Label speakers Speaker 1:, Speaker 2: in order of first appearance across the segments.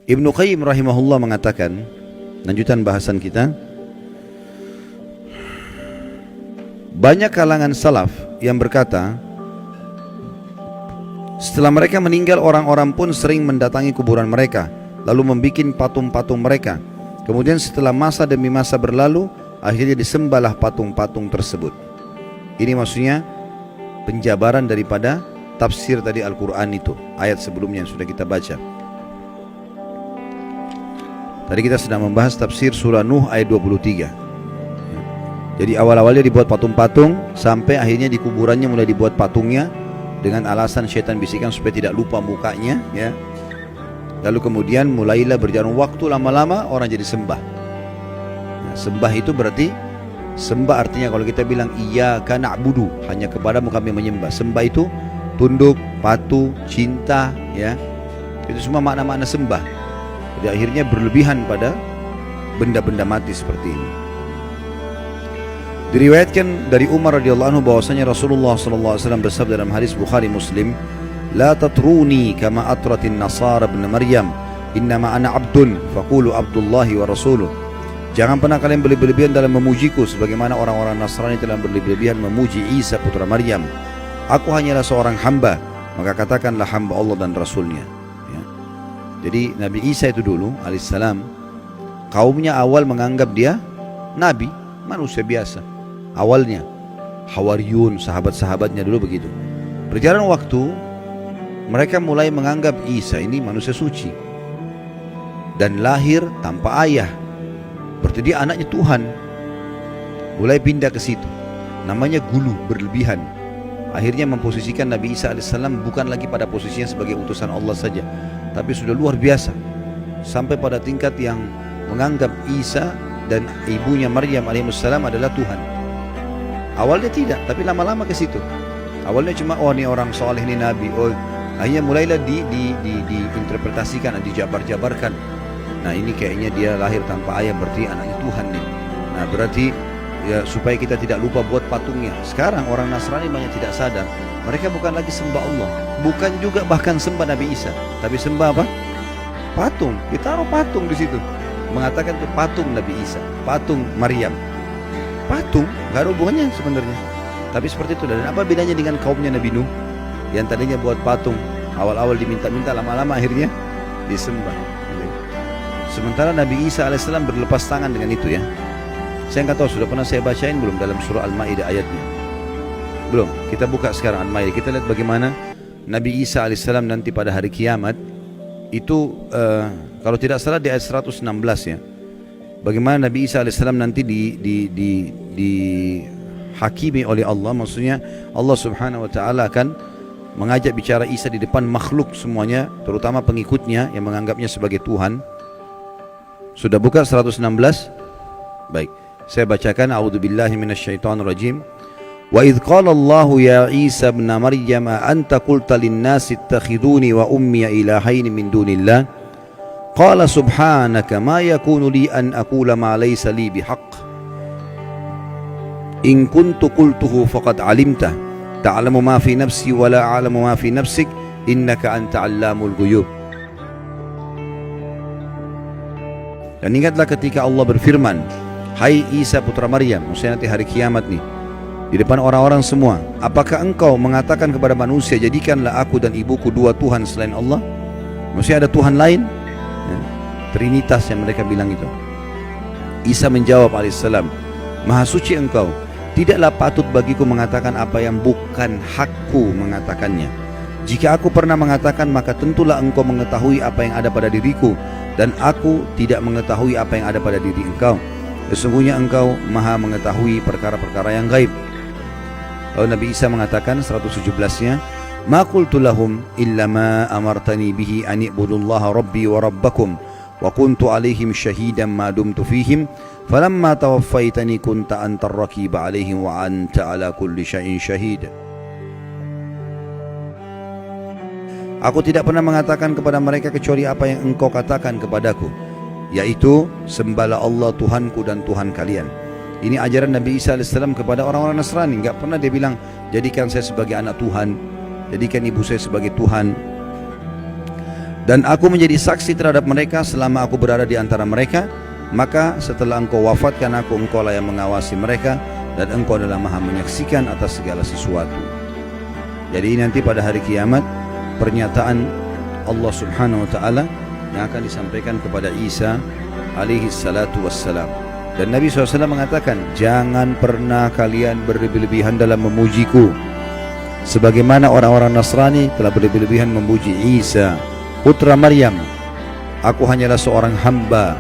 Speaker 1: Ibnu Qayyim rahimahullah mengatakan, lanjutan bahasan kita, banyak kalangan salaf yang berkata, setelah mereka meninggal orang-orang pun sering mendatangi kuburan mereka, lalu membuat patung-patung mereka. Kemudian setelah masa demi masa berlalu, akhirnya disembahlah patung-patung tersebut. Ini maksudnya penjabaran daripada tafsir tadi Al-Quran itu, ayat sebelumnya yang sudah kita baca. Tadi kita sedang membahas tafsir surah Nuh ayat 23. Jadi awal-awalnya dibuat patung-patung, sampai akhirnya di kuburannya mulai dibuat patungnya dengan alasan syaitan bisikan supaya tidak lupa mukanya, ya. Lalu kemudian mulailah berjalan waktu, lama-lama orang jadi sembah. Nah, sembah itu berarti, sembah artinya kalau kita bilang iyyaka na'budu, hanya kepadamu kami menyembah. Sembah itu tunduk, patuh, cinta, ya. Itu semua makna-makna sembah. Jadi akhirnya berlebihan pada benda-benda mati seperti ini. Diriwayatkan dari Umar radhiyallahu anhu bahwasanya Rasulullah sallallahu alaihi wasallam bersabda dalam hadis Bukhari Muslim, "La tatruni kama atratin Nasara ibn Maryam, innama ana 'abdun faqulu Abdullahi wa rasuluh." Jangan pernah kalian berlebihan dalam memujiku sebagaimana orang-orang Nasrani telah berlebihan memuji Isa putra Maryam. Aku hanyalah seorang hamba, maka katakanlah hamba Allah dan Rasulnya. Ya. Jadi Nabi Isa itu dulu alaihissalam, kaumnya awal menganggap dia nabi, manusia biasa. Awalnya Hawariyun, sahabat-sahabatnya dulu begitu. Berjalan waktu, mereka mulai menganggap Isa ini manusia suci dan lahir tanpa ayah, berarti dia anaknya Tuhan. Mulai pindah ke situ, namanya gulu, berlebihan. Akhirnya memposisikan Nabi Isa alaihissalam bukan lagi pada posisinya sebagai utusan Allah saja, tapi sudah luar biasa, sampai pada tingkat yang menganggap Isa dan ibunya Maryam alaihissalam adalah Tuhan. Awalnya tidak, tapi lama-lama ke situ. Awalnya cuma, oh ini orang soleh, ini nabi. Oh, akhirnya mulailah diinterpretasikan, dijabar-jabarkan. Nah ini kayaknya dia lahir tanpa ayah, berarti anaknya Tuhan nih. Nah berarti ya supaya kita tidak lupa buat patungnya. Sekarang orang Nasrani banyak tidak sadar, mereka bukan lagi sembah Allah, bukan juga bahkan sembah Nabi Isa, tapi sembah apa? Patung. Ditaruh patung di situ, mengatakan itu patung Nabi Isa, patung Maryam. Patung, gak ada hubungannya sebenarnya. Tapi seperti itu. Dan apa bedanya dengan kaumnya Nabi Nuh yang tadinya buat patung, awal-awal diminta-minta, lama-lama akhirnya disembah. Sementara Nabi Isa alaihissalam berlepas tangan dengan itu, ya. Saya nggak tahu sudah pernah saya bacain belum dalam surah Al-Maidah ayatnya. Belum. Kita buka sekarang Al-Maidah. Kita lihat bagaimana Nabi Isa alaihissalam nanti pada hari kiamat itu, kalau tidak salah di ayat 116, ya. Bagaimana Nabi Isa alaihissalam nanti dihakimi oleh Allah. Maksudnya Allah subhanahu wa ta'ala akan mengajak bicara Isa di depan makhluk semuanya, terutama pengikutnya yang menganggapnya sebagai Tuhan. Sudah buka 116? Baik, saya bacakan. A'udzubillahi minasyaitonirrajim. Wa idh qala Allahu ya Isa ibn Maryam anta qulta lin-nasi ittakhiduni wa ummi ilahaini min dunillah. Qala subhanaka ma yakunu li an aqula ma laysa li bihaqq. In kuntu qultuhu faqad alimta ta'lamu ma fi nafsi wa la a'lamu ma fi nafsik innaka anta 'allamul ghuyub. Dan ingatlah ketika Allah berfirman, hai Isa putra Maryam, maksudnya nanti hari kiamat nih, di depan orang-orang semua, apakah engkau mengatakan kepada manusia, jadikanlah aku dan ibuku dua Tuhan selain Allah? Maksudnya ada Tuhan lain, ya, Trinitas yang mereka bilang itu. Isa menjawab alaihissalam, maha suci engkau, tidaklah patut bagiku mengatakan apa yang bukan hakku mengatakannya. Jika aku pernah mengatakan, maka tentulah engkau mengetahui apa yang ada pada diriku, dan aku tidak mengetahui apa yang ada pada diri engkau. Sesungguhnya engkau maha mengetahui perkara-perkara yang gaib. Lalu Nabi Isa mengatakan 117-nya, ma qultu lahum illa ma amartani bihi an i'budullaha rabbi wa rabbakum wa kuntu alaihim syahidan ma dumtu fihim falamma tawaffaitani kunta antar raqiba alaihim wa anta ala kulli syai'in syahid. Aku tidak pernah mengatakan kepada mereka kecuali apa yang engkau katakan kepadaku, yaitu sembahlah Allah Tuhanku dan Tuhan kalian. Ini ajaran Nabi Isa AS kepada orang-orang Nasrani. Enggak pernah dia bilang, jadikan saya sebagai anak Tuhan, jadikan ibu saya sebagai Tuhan. Dan aku menjadi saksi terhadap mereka selama aku berada di antara mereka. Maka setelah engkau wafatkan aku, engkau lah yang mengawasi mereka, dan engkau adalah maha menyaksikan atas segala sesuatu. Jadi nanti pada hari kiamat, pernyataan Allah subhanahu wa ta'ala yang akan disampaikan kepada Isa alaihi salatu wassalam. Dan Nabi SAW mengatakan, jangan pernah kalian berlebih-lebihan dalam memujiku, sebagaimana orang-orang Nasrani telah berlebih-lebihan memuji Isa putra Maryam. Aku hanyalah seorang hamba.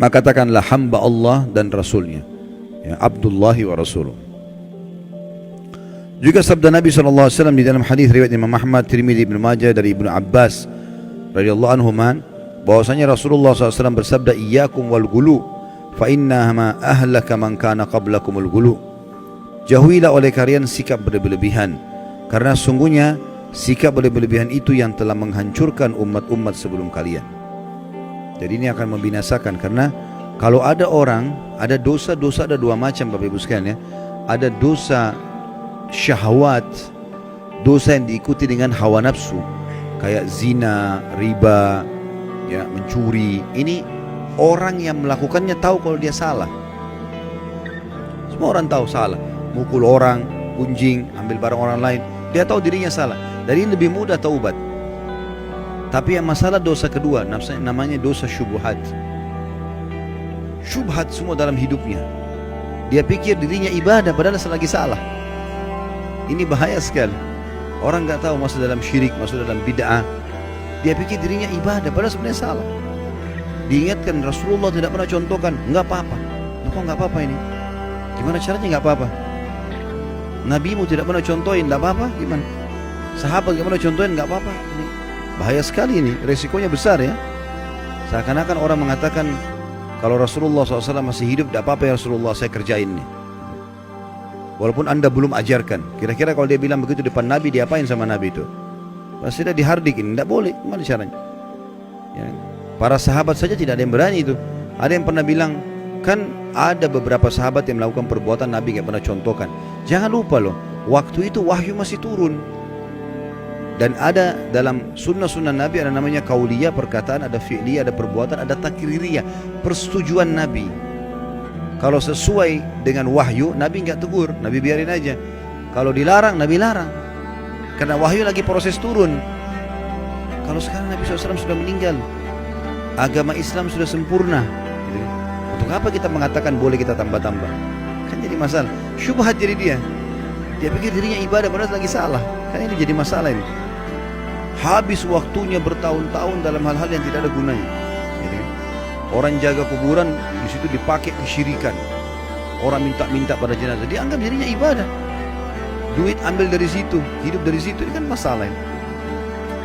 Speaker 1: Maka katakanlah hamba Allah dan Rasulnya, ya, Abdullahi wa Rasuluh. Juga sabda Nabi SAW di dalam hadis riwayat Imam Ahmad, Tirmidzi, Ibnu Majah dari Ibnu Abbas radhiyallahu anhuman, bahwasanya Rasulullah SAW bersabda, iyyakum wal gulu fa innama ahlaka man kana qablakumul gulu. Jauhilah oleh kalian sikap berlebihan, karena sungguhnya sikap berlebihan itu yang telah menghancurkan umat-umat sebelum kalian. Jadi ini akan membinasakan, karena kalau ada orang, ada dosa-dosa, ada dua macam Bapak Ibu sekalian, ya. Ada dosa syahwat, dosa yang diikuti dengan hawa nafsu, kayak zina, riba, ya, mencuri. Ini orang yang melakukannya tahu kalau dia salah. Semua orang tahu salah. Mukul orang, gunjing, ambil barang orang lain, dia tahu dirinya salah. Dari ini lebih mudah taubat. Tapi yang masalah dosa kedua, namanya dosa syubhat. Syubhat semua dalam hidupnya. Dia pikir dirinya ibadah padahal selagi salah. Ini bahaya sekali. Orang nggak tahu masuk dalam syirik, masuk dalam bid'ah. Dia pikir dirinya ibadah padahal sebenarnya salah. Diingatkan Rasulullah tidak pernah contohkan, nggak apa-apa. Kok nggak apa-apa ini? Gimana caranya nggak apa-apa? Nabimu tidak pernah contohin, nggak apa-apa? Gimana? Sahabat nggak pernah contohin, nggak apa-apa? Ini bahaya sekali, ini resikonya besar, ya. Seakan-akan orang mengatakan kalau Rasulullah SAW masih hidup, tidak apa-apa ya Rasulullah, saya kerjain nih. Walaupun anda belum ajarkan. Kira-kira kalau dia bilang begitu depan Nabi, diapain sama Nabi itu? Pasti dia dihardikin, tidak boleh. Gimana caranya? Ya. Para sahabat saja tidak ada yang berani itu. Ada yang pernah bilang, kan ada beberapa sahabat yang melakukan perbuatan Nabi nggak pernah contohkan. Jangan lupa loh, waktu itu wahyu masih turun. Dan ada dalam sunnah-sunnah Nabi ada namanya kauliyah, perkataan, ada fi'liyah, ada perbuatan, ada takririyah, persetujuan Nabi. Kalau sesuai dengan wahyu, Nabi nggak tegur, Nabi biarin aja. Kalau dilarang, Nabi larang. Karena wahyu lagi proses turun. Kalau sekarang Nabi SAW sudah meninggal, agama Islam sudah sempurna. Gitu. Untuk apa kita mengatakan boleh kita tambah-tambah? Kan jadi masalah. Syubhat jadi dia. Dia pikir dirinya ibadah padahal lagi salah. Kan ini jadi masalah ini. Habis waktunya bertahun-tahun dalam hal-hal yang tidak ada gunanya. Gitu. Orang jaga kuburan, di situ dipakai kesyirikan. Orang minta-minta pada jenazah, dia anggap dirinya ibadah. Duit ambil dari situ, hidup dari situ, ini kan masalah ini.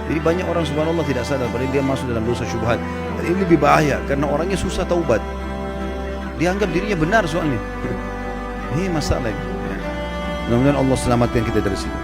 Speaker 1: Jadi banyak orang subhanallah tidak sadar padahal dia masuk dalam dosa syubhat. Dan ini lebih bahaya karena orangnya susah taubat. Dia anggap dirinya benar soalnya. Ini masalah ini. Mudah-mudahan Allah selamatkan kita dari situ.